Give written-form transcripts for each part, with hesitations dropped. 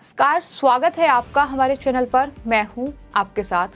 नमस्कार, स्वागत है आपका हमारे चैनल पर। मैं हूं आपके साथ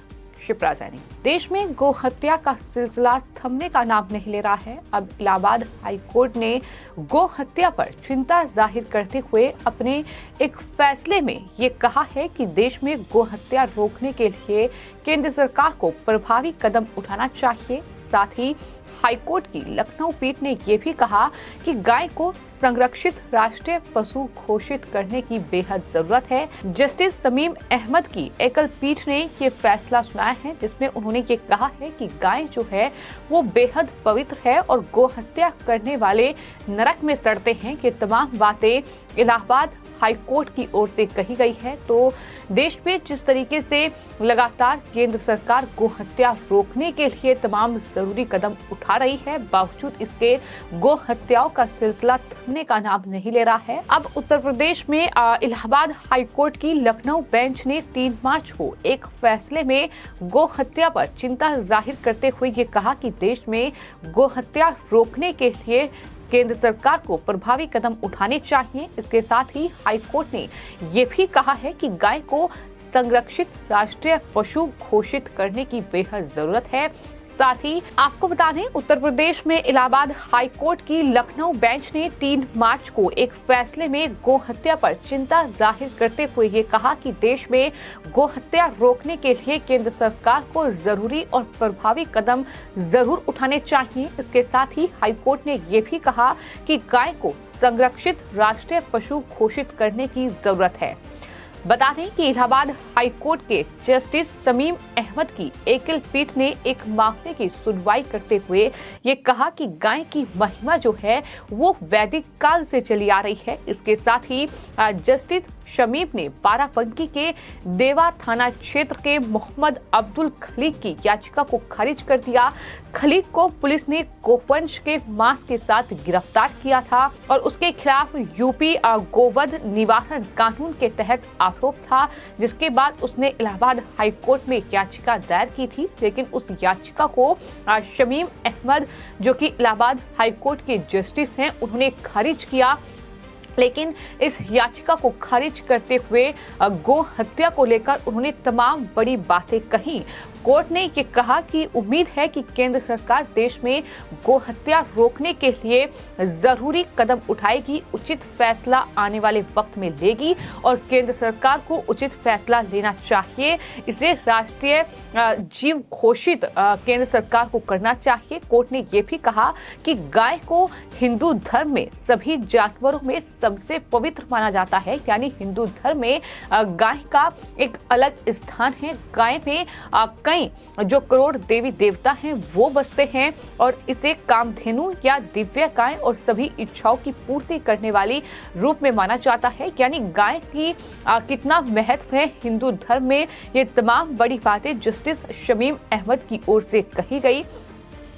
शिप्रा सैनी। देश में गो हत्या का सिलसिला थमने का नाम नहीं ले रहा है। अब इलाहाबाद हाई कोर्ट ने गो हत्या पर चिंता जाहिर करते हुए अपने एक फैसले में ये कहा है कि देश में गो हत्या रोकने के लिए केंद्र सरकार को प्रभावी कदम उठाना चाहिए। साथ ही हाईकोर्ट की लखनऊ पीठ ने यह भी कहा कि गाय को संरक्षित राष्ट्रीय पशु घोषित करने की बेहद जरूरत है। जस्टिस शमीम अहमद की एकल पीठ ने ये फैसला सुनाया है, जिसमें उन्होंने ये कहा है कि गाय जो है वो बेहद पवित्र है और गो हत्या करने वाले नरक में सड़ते हैं। ये तमाम बातें इलाहाबाद हाई कोर्ट की ओर से कही गई है। तो देश में जिस तरीके से लगातार केंद्र सरकार गो हत्या रोकने के लिए तमाम जरूरी कदम उठा रही है, बावजूद इसके गो हत्याओं का सिलसिला थमने का नाम नहीं ले रहा है। अब उत्तर प्रदेश में इलाहाबाद हाई कोर्ट की लखनऊ बेंच ने 3 मार्च को एक फैसले में गो हत्या पर चिंता जाहिर करते हुए ये कहा कि देश में गो हत्या रोकने के लिए केंद्र सरकार को प्रभावी कदम उठाने चाहिए। इसके साथ ही हाई कोर्ट ने ये भी कहा है कि गाय को संरक्षित राष्ट्रीय पशु घोषित करने की बेहद जरूरत है। साथ ही आपको बता दें, उत्तर प्रदेश में इलाहाबाद हाई कोर्ट की लखनऊ बेंच ने 3 मार्च को एक फैसले में गो हत्या पर चिंता जाहिर करते हुए ये कहा कि देश में गो हत्या रोकने के लिए केंद्र सरकार को जरूरी और प्रभावी कदम जरूर उठाने चाहिए। इसके साथ ही हाई कोर्ट ने ये भी कहा कि गाय को संरक्षित राष्ट्रीय पशु घोषित करने की जरूरत है। बता दें कि इलाहाबाद हाई कोर्ट के जस्टिस शमीम अहमद की एकल पीठ ने एक मामले की सुनवाई करते हुए ये कहा कि गाय की महिमा जो है वो वैदिक काल से चली आ रही है। इसके साथ ही जस्टिस शमीम ने बाराबंकी के देवा थाना क्षेत्र के मोहम्मद अब्दुल खलीक की याचिका को खारिज कर दिया। खलीक को पुलिस ने गोवंश के मांस के साथ गिरफ्तार किया था और उसके खिलाफ यूपी गोवध निवारण कानून के तहत आरोप था, जिसके बाद उसने इलाहाबाद हाई कोर्ट में याचिका दायर की थी। लेकिन उस याचिका को शमीम अहमद, जो कि इलाहाबाद हाई कोर्ट के जस्टिस हैं, उन्होंने खारिज किया। लेकिन इस याचिका को खारिज करते हुए गो हत्या को लेकर उन्होंने तमाम बड़ी बातें कही। कोर्ट ने ये कहा कि उम्मीद है कि केंद्र सरकार देश में गो हत्या रोकने के लिए जरूरी कदम उठाएगी, उचित फैसला आने वाले वक्त में लेगी और केंद्र सरकार को उचित फैसला लेना चाहिए। इसे राष्ट्रीय जीव घोषित केंद्र सरकार को करना चाहिए। कोर्ट ने ये भी कहा कि गाय को हिंदू धर्म में सभी जानवरों में सबसे पवित्र माना जाता है, यानी हिंदू धर्म में गाय का एक अलग स्थान है। गाय में कई जो करोड़ देवी देवता हैं वो बसते हैं और इसे कामधेनु या दिव्य गाय और सभी इच्छाओं की पूर्ति करने वाली रूप में माना जाता है। यानी गाय की कितना महत्व है हिंदू धर्म में, ये तमाम बड़ी बातें जस्टिस शमीम अहमद की ओर से कही गई।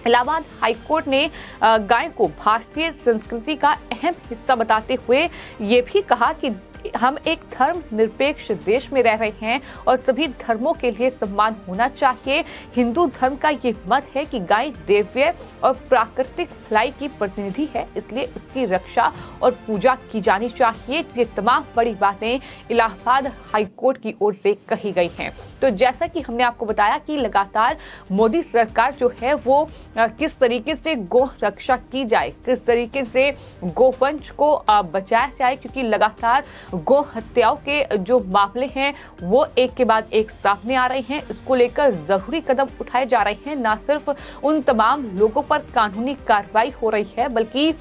इलाहाबाद हाई कोर्ट ने गाय को भारतीय संस्कृति का अहम हिस्सा बताते हुए ये भी कहा कि हम एक धर्म निरपेक्ष देश में रह रहे हैं और सभी धर्मों के लिए सम्मान होना चाहिए। हिंदू धर्म का ये मत है कि गाय दिव्य और प्राकृतिक भलाई की प्रतिनिधि है, इसलिए इसकी रक्षा और पूजा की जानी चाहिए। ये तमाम बड़ी बातें इलाहाबाद हाई कोर्ट की ओर से कही गई हैं। तो जैसा कि हमने आपको बताया कि लगातार मोदी सरकार जो है वो किस तरीके से गो रक्षा की जाए, किस तरीके से गोवंश को बचाया जाए, क्योंकि लगातार गो हत्याओं के जो मामले हैं वो एक के बाद एक सामने आ रहे हैं। इसको लेकर जरूरी कदम उठाए जा रहे हैं। न सिर्फ उन तमाम लोगों पर कानूनी कार्रवाई हो रही है, बल्कि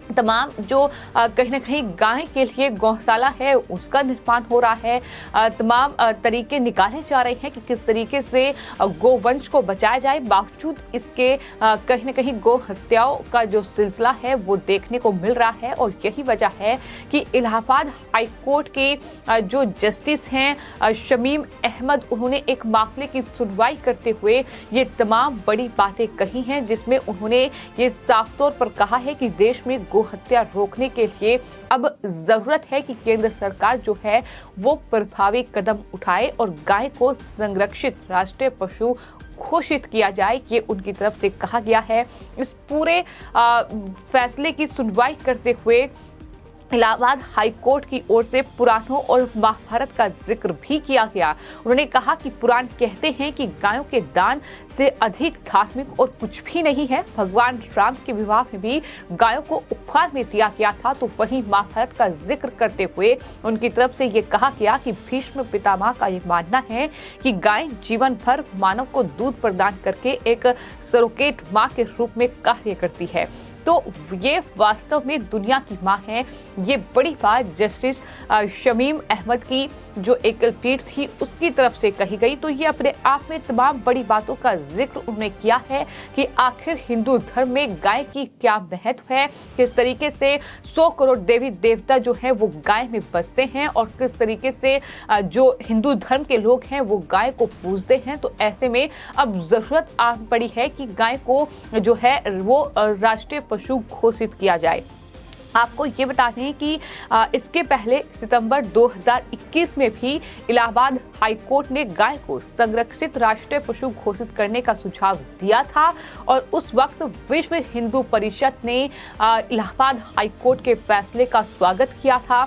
तमाम जो कहीं न कहीं गाय के लिए गौशाला है उसका निर्माण हो रहा है। तमाम तरीके निकाले जा रहे हैं कि किस तरीके से गोवंश को बचाया जाए। बावजूद इसके कहीं न कहीं गो हत्याओं का जो सिलसिला है वो देखने को मिल रहा है और यही वजह है कि इलाहाबाद हाई कोर्ट के जो जस्टिस हैं शमीम अहमद, उन्होंने एक मामले की सुनवाई करते हुए ये तमाम बड़ी बातें कही हैं, जिसमें उन्होंने ये साफ तौर पर कहा है कि देश में गो हत्या रोकने के लिए अब जरूरत है कि केंद्र सरकार जो है वो प्रभावी कदम उठाए और गाय को संरक्षित राष्ट्रीय पशु घोषित किया जाए। ये उनकी तरफ से कहा गया है। इस पूरे फैसले की सुनवाई करते हुए इलाहाबाद हाई कोर्ट की ओर से पुराणों और महाभारत का जिक्र भी किया गया। उन्होंने कहा कि पुराण कहते हैं कि गायों के दान से अधिक धार्मिक और कुछ भी नहीं है। भगवान राम के विवाह में भी गायों को उपहार में दिया गया था। तो वहीं महाभारत का जिक्र करते हुए उनकी तरफ से ये कहा गया कि भीष्म पितामह का ये मानना है कि गाय जीवन भर मानव को दूध प्रदान करके एक सरोगेट माँ के रूप में कार्य करती है। तो ये वास्तव में दुनिया की माँ है। ये बड़ी बात जस्टिस शमीम अहमद की जो एकल पीठ थी उसकी तरफ से कही गई। तो ये अपने आप में तमाम बड़ी बातों का जिक्र उन्होंने किया है कि आखिर हिंदू धर्म में गाय की क्या महत्व है, किस तरीके से 100 करोड़ देवी देवता जो है वो गाय में बसते हैं और किस तरीके से जो हिंदू धर्म के लोग हैं वो गाय को पूजते हैं। तो ऐसे में अब जरूरत आ पड़ी है कि गाय को जो है वो राष्ट्रीय पशु घोषित किया जाए। आपको ये बता दें कि इसके पहले सितंबर 2021 में भी इलाहाबाद हाई कोर्ट ने गाय को संरक्षित राष्ट्रीय पशु घोषित करने का सुझाव दिया था और उस वक्त विश्व हिंदू परिषद ने इलाहाबाद हाई कोर्ट के फैसले का स्वागत किया था।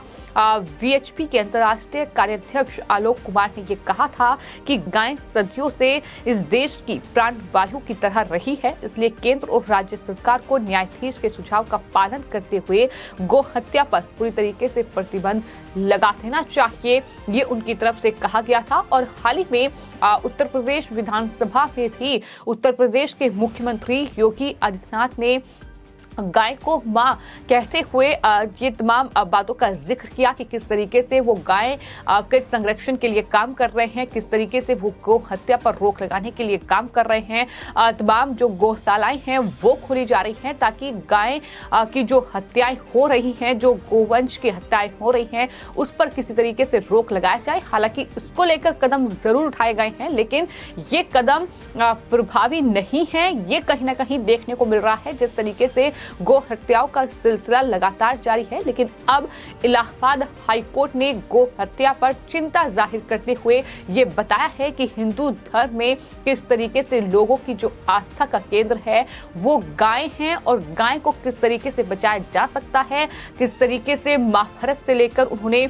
वीएचपी के अंतर्राष्ट्रीय कार्याध्यक्ष आलोक कुमार ने ये कहा था कि गाय सदियों से इस देश की प्राण वायु की तरह रही है, इसलिए केंद्र और राज्य सरकार को न्यायाधीश के सुझाव का पालन करते हुए गौ हत्या पर पूरी तरीके से प्रतिबंध लगा देना चाहिए, ये उनकी तरफ से कहा गया था। और हाल ही में उत्तर प्रदेश विधानसभा में भी उत्तर प्रदेश के मुख्यमंत्री योगी आदित्यनाथ ने गाय को मां कहते हुए ये तमाम बातों का जिक्र किया कि किस तरीके से वो गाय के संरक्षण के लिए काम कर रहे हैं, किस तरीके से वो गौ हत्या पर रोक लगाने के लिए काम कर रहे हैं। तमाम जो गौशालाएं हैं वो खोली जा रही हैं ताकि गाय की जो हत्याएं हो रही हैं, जो गोवंश की हत्याएं हो रही हैं, उस पर किसी तरीके से रोक लगाया जाए। हालांकि इसको लेकर कदम जरूर उठाए गए हैं, लेकिन ये कदम प्रभावी नहीं है। ये कहीं ना कहीं देखने को मिल रहा है जिस तरीके से गौ हत्याओं का सिलसिला लगातार जारी है। लेकिन अब इलाहाबाद हाई कोर्ट ने गौ हत्या पर चिंता जाहिर करते हुए ये बताया है कि हिंदू धर्म में किस तरीके से लोगों की जो आस्था का केंद्र है वो गाय है और गाय को किस तरीके से बचाया जा सकता है, किस तरीके से महाभारत से लेकर उन्होंने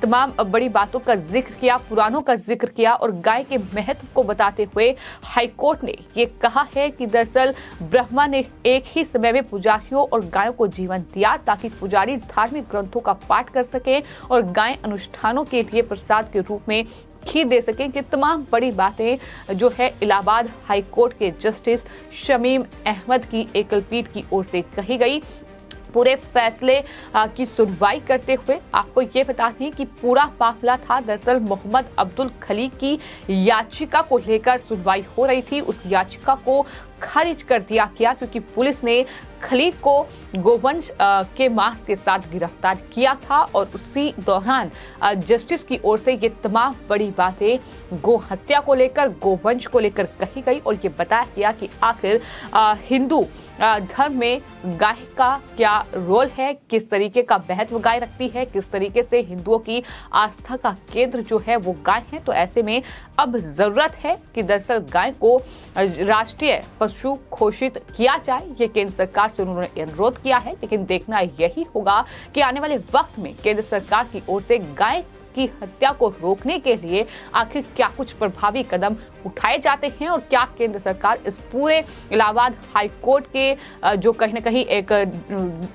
तमाम बड़ी बातों का जिक्र किया, पुराणों का जिक्र किया और गाय के महत्व को बताते हुए हाई कोर्ट ने ये कहा है कि दरअसल ब्रह्मा ने एक ही समय में पुजारियों और गायों को जीवन दिया ताकि पुजारी धार्मिक ग्रंथों का पाठ कर सके और गाय अनुष्ठानों के लिए प्रसाद के रूप में खीर दे सकें। कि तमाम बड़ी बातें जो है इलाहाबाद हाई कोर्ट के जस्टिस शमीम अहमद की एकल पीठ की ओर से कही गई। पूरे फैसले की सुनवाई करते हुए आपको ये बता दें कि पूरा मामला था दरअसल मोहम्मद अब्दुल खलीक की याचिका को लेकर सुनवाई हो रही थी। उस याचिका को खारिज कर दिया गया क्योंकि पुलिस ने खलीक को गोवंश के मांस के साथ गिरफ्तार किया था और उसी दौरान जस्टिस की ओर से ये तमाम बड़ी बातें गो हत्या को लेकर, गोवंश को लेकर कही गई और ये बताया गया कि आखिर हिंदू धर्म में गाय का क्या रोल है, किस तरीके का महत्व गाय रखती है, किस तरीके से हिंदुओं की आस्था का केंद्र जो है वो गाय है। तो ऐसे में अब जरूरत है कि दरअसल गाय को राष्ट्रीय पशु घोषित किया जाए। ये केंद्र सरकार से उन्होंने अनुरोध किया है, लेकिन देखना यही होगा कि आने वाले वक्त में केंद्र सरकार की ओर से गाय की हत्या को रोकने के लिए आखिर क्या कुछ प्रभावी कदम उठाए जाते हैं और क्या केंद्र सरकार इस पूरे इलाहाबाद हाई कोर्ट के जो कहीं ना कहीं एक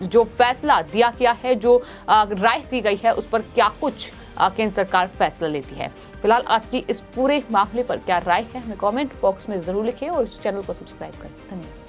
जो फैसला दिया गया है, जो राय दी गई है, उस पर क्या कुछ केंद्र सरकार फैसला लेती है। फिलहाल आपकी इस पूरे मामले पर क्या राय है हमें कमेंट बॉक्स में जरूर लिखें और इस चैनल को सब्सक्राइब करें। धन्यवाद।